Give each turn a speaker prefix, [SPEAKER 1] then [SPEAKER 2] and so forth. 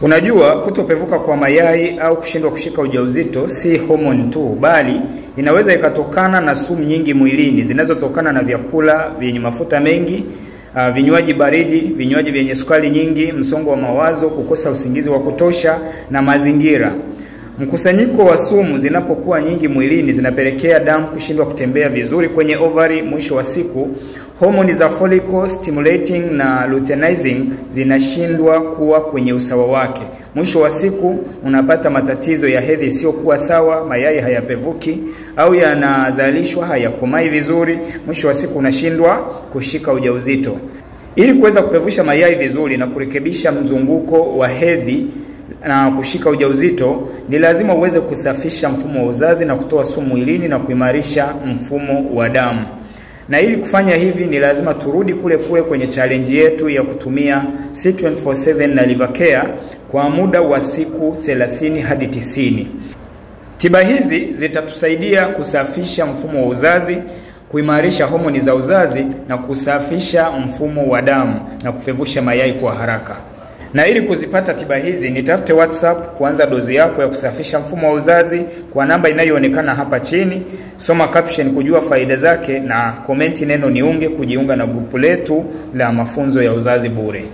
[SPEAKER 1] Unajua, kutopevuka kwa mayai au kushindwa kushika ujauzito si homoni tu, bali inaweza ikatokana na sumu nyingi mwilini zinazotokana na vyakula vyenye mafuta mengi, vinywaji baridi, vinywaji vyenye sukari nyingi, msongo wa mawazo, kukosa usingizi wa kutosha na mazingira. Mkusanyiko wa sumu zinapokuwa nyingi mwilini zinapelekea damu kushindwa kutembea vizuri kwenye ovari. Mwisho wa siku, homoni za follicle stimulating na luteinizing zinashindwa kuwa kwenye usawa wake. Mwisho wa siku unapata matatizo ya hedhi isiyokuwa sawa, mayai hayapevuki au yanazalishwa hayakomai vizuri. Mwisho wa siku unashindwa kushika ujauzito. Ili kuweza kupevusha mayai vizuri na kurekebisha mzunguko wa hedhi na kushika ujauzito, ni lazima uweze kusafisha mfumo wa uzazi na kutoa sumu mwilini na kuimarisha mfumo wa damu. Na ili kufanya hivi ni lazima turudi kule kwenye challenge yetu ya kutumia C24/7 na Livercare kwa muda wa siku 30 hadi 90. Tiba hizi zitatusaidia kusafisha mfumo wa uzazi, kuimarisha homoni za uzazi na kusafisha mfumo wa damu na kupevusha mayai kwa haraka. Na ili kuzipata tiba hizi, nitafute WhatsApp kuanza dozi yako ya kusafisha mfumo wa uzazi kwa namba inayoonekana hapa chini. Soma caption kujua faida zake na komenti neno niunge kujiunga na grupu letu la mafunzo ya uzazi bure.